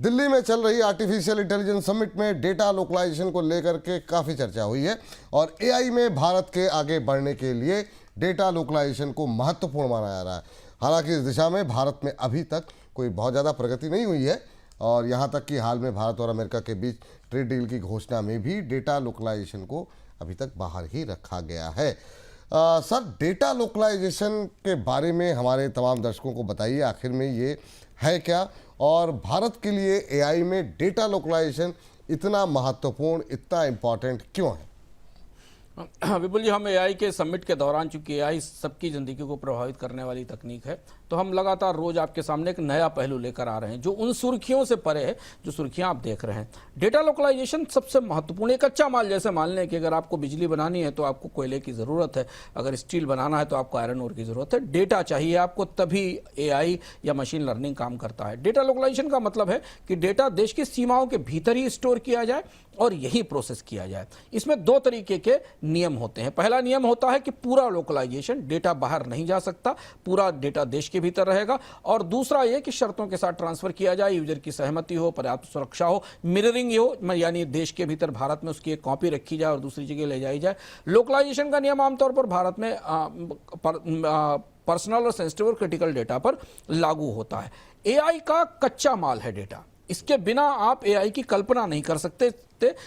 दिल्ली में चल रही आर्टिफिशियल इंटेलिजेंस समिट में डेटा लोकलाइजेशन को लेकर के काफ़ी चर्चा हुई है और एआई में भारत के आगे बढ़ने के लिए डेटा लोकलाइजेशन को महत्वपूर्ण माना जा रहा है। हालांकि इस दिशा में भारत में अभी तक कोई बहुत ज़्यादा प्रगति नहीं हुई है और यहाँ तक कि हाल में भारत और अमेरिका के बीच ट्रेड डील की घोषणा में भी डेटा लोकलाइजेशन को अभी तक बाहर ही रखा गया है। सर, डेटा लोकलाइजेशन के बारे में हमारे तमाम दर्शकों को बताइए, आखिर में ये है क्या और भारत के लिए एआई में डेटा लोकलाइजेशन इतना महत्वपूर्ण, इतना इम्पॉर्टेंट क्यों है? विपुल जी, हम एआई के समिट के दौरान, चूंकि एआई सबकी ज़िंदगी को प्रभावित करने वाली तकनीक है, तो हम लगातार रोज आपके सामने एक नया पहलू लेकर आ रहे हैं जो उन सुर्खियों से परे है जो सुर्खियां आप देख रहे हैं। डेटा लोकलाइजेशन सबसे महत्वपूर्ण, एक कच्चा माल जैसे मान लें कि अगर आपको बिजली बनानी है तो आपको कोयले की ज़रूरत है, अगर स्टील बनाना है तो आपको आयरन ओर की ज़रूरत है। डेटा चाहिए आपको, तभी एआई या मशीन लर्निंग काम करता है। डेटा लोकलाइजेशन का मतलब है कि डेटा देश की सीमाओं के भीतर ही स्टोर किया जाए और यही प्रोसेस किया जाए। इसमें दो तरीके के नियम होते हैं। पहला नियम होता है कि पूरा लोकलाइजेशन, डेटा बाहर नहीं जा सकता, पूरा डेटा देश के भीतर रहेगा। और दूसरा ये कि शर्तों के साथ ट्रांसफर किया जाए, यूजर की सहमति हो, पर्याप्त सुरक्षा हो, मिररिंग हो, यानी देश के भीतर भारत में उसकी एक कॉपी रखी जाए और दूसरी जगह ले जाई जाए। लोकलाइजेशन का नियम आमतौर पर भारत में पर्सनल और सेंसिटिव और क्रिटिकल डेटा पर लागू होता है। एआई का कच्चा माल है डेटा, इसके बिना आप एआई की कल्पना नहीं कर सकते।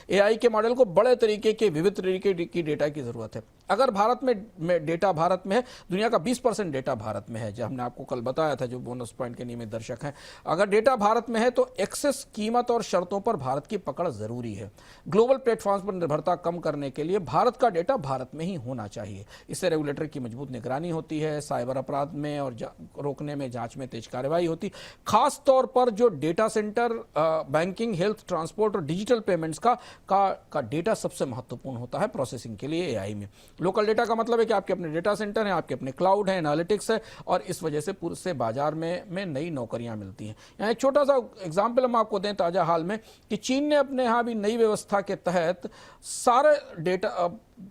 एआई के मॉडल को बड़े तरीके के, विविध तरीके की डेटा की जरूरत है। अगर भारत में डेटा भारत में है, दुनिया का 20% डेटा भारत में है, जो हमने आपको कल बताया था, जो बोनस पॉइंट के नियमित दर्शक हैं। अगर डेटा भारत में है तो एक्सेस, कीमत और शर्तों पर भारत की पकड़ जरूरी है। ग्लोबल प्लेटफॉर्म्स पर निर्भरता कम करने के लिए भारत का डेटा भारत में ही होना चाहिए। इससे रेगुलेटर की मजबूत निगरानी होती है, साइबर अपराध में और रोकने में, जांच में तेज कार्रवाई होती। खास तौर पर जो data centre, banking, health, transport और डिजिटल पेमेंट्स का डेटा सबसे महत्वपूर्ण होता है प्रोसेसिंग के लिए एआई में। लोकल डेटा का मतलब है कि आपके अपने डेटा सेंटर हैं, आपके अपने क्लाउड है, एनालिटिक्स है, और इस वजह से पूरे से बाजार में नई नौकरियां मिलती हैं। यहाँ एक छोटा सा एग्जाम्पल हम आपको दें ताजा हाल में, कि चीन ने अपने यहाँ भी नई व्यवस्था के तहत सारे डेटा,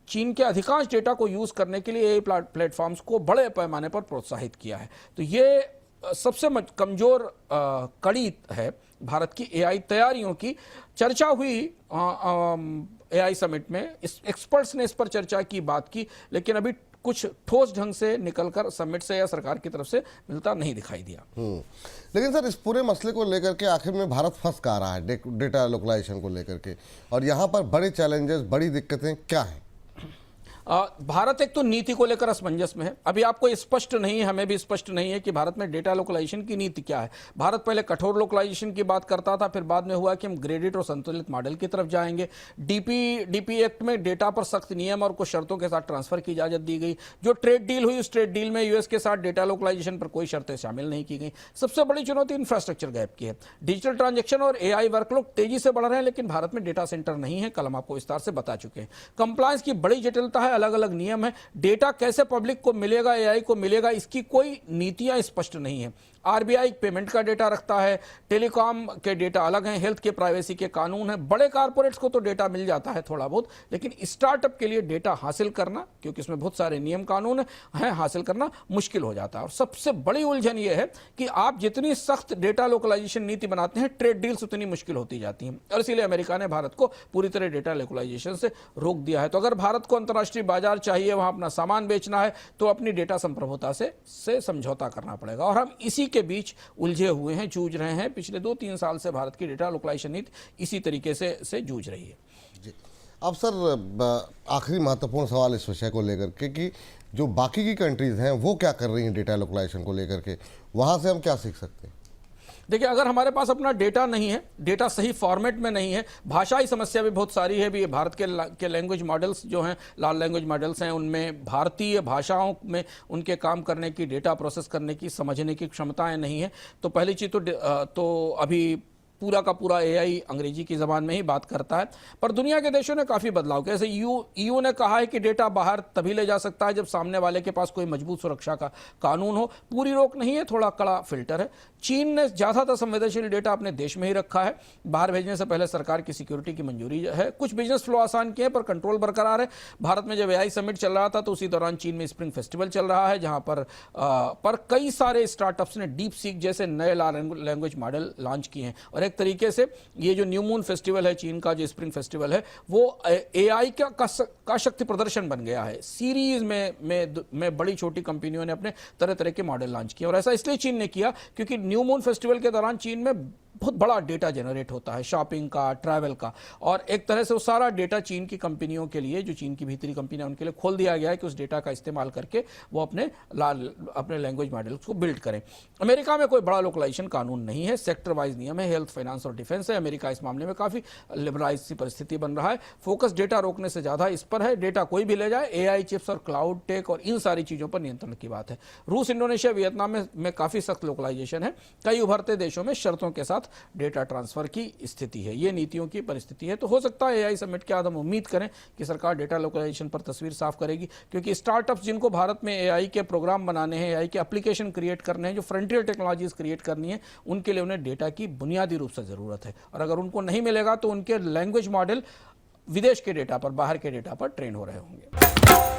चीन के अधिकांश डेटा को यूज करने के लिए एआई प्लेटफॉर्म्स को बड़े पैमाने पर प्रोत्साहित किया है। तो ये सबसे कमजोर कड़ी है भारत की एआई तैयारियों की। चर्चा हुई एआई समिट में, एक्सपर्ट्स ने इस पर चर्चा की, बात की, लेकिन अभी कुछ ठोस ढंग से निकलकर समिट से या सरकार की तरफ से मिलता नहीं दिखाई दिया। लेकिन सर, इस पूरे मसले को लेकर के आखिर में भारत फंस कहाँ रहा है डेटा लोकलाइजेशन को लेकर के, और यहाँ पर बड़े चैलेंजेस, बड़ी दिक्कतें क्या हैं? भारत एक तो नीति को लेकर असमंजस में है। अभी आपको स्पष्ट नहीं है, हमें भी स्पष्ट नहीं है कि भारत में डेटा लोकलाइजेशन की नीति क्या है। भारत पहले कठोर लोकलाइजेशन की बात करता था, फिर बाद में हुआ कि हम ग्रेडेड और संतुलित मॉडल की तरफ जाएंगे। डीपी एक्ट में डेटा पर सख्त नियम और कुछ शर्तों के साथ ट्रांसफर की इजाजत दी गई। जो ट्रेड डील हुई, उस ट्रेड डील में यूएस के साथ डेटा लोकलाइजेशन पर कोई शर्तें शामिल नहीं की गई। सबसे बड़ी चुनौती इंफ्रास्ट्रक्चर गैप की है। डिजिटल ट्रांजेक्शन और एआई वर्कलोड तेजी से बढ़ रहे हैं, लेकिन भारत में डेटा सेंटर नहीं है। कल हम आपको विस्तार से बता चुके हैं। कंप्लायंस की बड़ी जटिलता है, अलग अलग नियम है। डेटा कैसे पब्लिक को मिलेगा, एआई को मिलेगा, इसकी कोई नीतियां स्पष्ट नहीं है। आरबीआई पेमेंट का डेटा रखता है, टेलीकॉम के डेटा अलग हैं, हेल्थ के प्राइवेसी के कानून है। बड़े कारपोरेट्स को तो डेटा मिल जाता है थोड़ा बहुत, लेकिन स्टार्टअप के लिए डेटा हासिल करना, क्योंकि इसमें बहुत सारे नियम कानून हैं, हासिल करना मुश्किल हो जाता है। और सबसे बड़ी उलझन यह है कि आप जितनी सख्त डेटा लोकलाइजेशन नीति बनाते हैं, ट्रेड डील्स उतनी मुश्किल होती जाती हैं, और इसीलिए अमेरिका ने भारत को पूरी तरह डेटा लोकलाइजेशन से रोक दिया है। तो अगर भारत को अंतर्राष्ट्रीय बाजार चाहिए, वहां अपना सामान बेचना है, तो अपनी डेटा संप्रभुता से समझौता करना पड़ेगा। और हम इसी के बीच उलझे हुए हैं, जूझ रहे हैं। पिछले 2-3 साल से भारत की डेटा लोकलाइजेशन नीति इसी तरीके से जूझ रही है। जी। अब सर, आखिरी महत्वपूर्ण सवाल इस विषय को लेकर के कि जो बाकी की कंट्रीज हैं वो क्या कर रही हैं डेटा लोकलाइजेशन को लेकर के, वहां से हम क्या सीख सकते हैं? देखिए, अगर हमारे पास अपना डेटा नहीं है, डेटा सही फॉर्मेट में नहीं है, भाषाई समस्या भी बहुत सारी है। भी भारत के लैंग्वेज मॉडल्स जो हैं, लार्ज लैंग्वेज मॉडल्स हैं, उनमें भारतीय भाषाओं में उनके काम करने की, डेटा प्रोसेस करने की, समझने की क्षमताएं नहीं है। तो पहली चीज़ तो अभी पूरा का पूरा एआई अंग्रेजी की ज़बान में ही बात करता है। पर दुनिया के देशों ने काफ़ी बदलाव किया। जैसे ईयू ने कहा है कि डेटा बाहर तभी ले जा सकता है जब सामने वाले के पास कोई मजबूत सुरक्षा का कानून हो। पूरी रोक नहीं है, थोड़ा कड़ा फिल्टर है। चीन ने ज़्यादातर संवेदनशील डेटा अपने देश में ही रखा है। बाहर भेजने से पहले सरकार की सिक्योरिटी की मंजूरी है। कुछ बिजनेस फ्लो आसान किए, पर कंट्रोल बरकरार है। भारत में जब एआई समिट चल रहा था तो उसी दौरान चीन में स्प्रिंग फेस्टिवल चल रहा है, जहां पर कई सारे स्टार्टअप्स ने डीप सीक जैसे नए लैंग्वेज मॉडल लॉन्च किए हैं। और एक तरीके से ये जो न्यू मून फेस्टिवल है चीन का, जो स्प्रिंग फेस्टिवल है, वो एआई का शक्ति प्रदर्शन बन गया है। सीरीज में बड़ी छोटी कंपनियों ने अपने तरह तरह के मॉडल लॉन्च किए, और ऐसा इसलिए चीन ने किया क्योंकि न्यू मून फेस्टिवल के दौरान चीन में बहुत बड़ा डेटा जनरेट होता है, शॉपिंग का, ट्रैवल का, और एक तरह से वो सारा डेटा चीन की कंपनियों के लिए, जो चीन की भीतरी कंपनियां, उनके लिए खोल दिया गया है कि उस डेटा का इस्तेमाल करके वो अपने लैंग्वेज मॉडल्स को बिल्ड करें। अमेरिका में कोई बड़ा लोकलाइजेशन कानून नहीं है, सेक्टर वाइज नियम है, हेल्थ, फाइनेंस और डिफेंस है। अमेरिका इस मामले में काफी लिबरलाइज सी परिस्थिति बन रहा है। फोकस डेटा रोकने से ज्यादा इस पर है, डेटा कोई भी ले जाए, एआई चिप्स और क्लाउड टेक और इन सारी चीजों पर नियंत्रण की बात है। रूस, इंडोनेशिया, वियतनाम में काफी सख्त लोकलाइजेशन है। कई उभरते देशों में शर्तों के साथ डेटा ट्रांसफर की स्थिति है। ये नीतियों की परिस्थिति है। तो हो सकता है एआई समिट के बाद हम उम्मीद करें कि सरकार डेटा लोकलाइजेशन पर तस्वीर साफ करेगी, क्योंकि स्टार्टअप्स जिनको भारत में एआई के प्रोग्राम बनाने हैं, एआई के एप्लीकेशन क्रिएट करने हैं, जो फ्रंटियर टेक्नोलॉजीज क्रिएट करनी है, उनके लिए उन्हें डेटा की बुनियादी रूप से जरूरत है। और अगर उनको नहीं मिलेगा तो उनके लैंग्वेज मॉडल विदेश के डेटा पर, बाहर के डेटा पर ट्रेन हो रहे होंगे।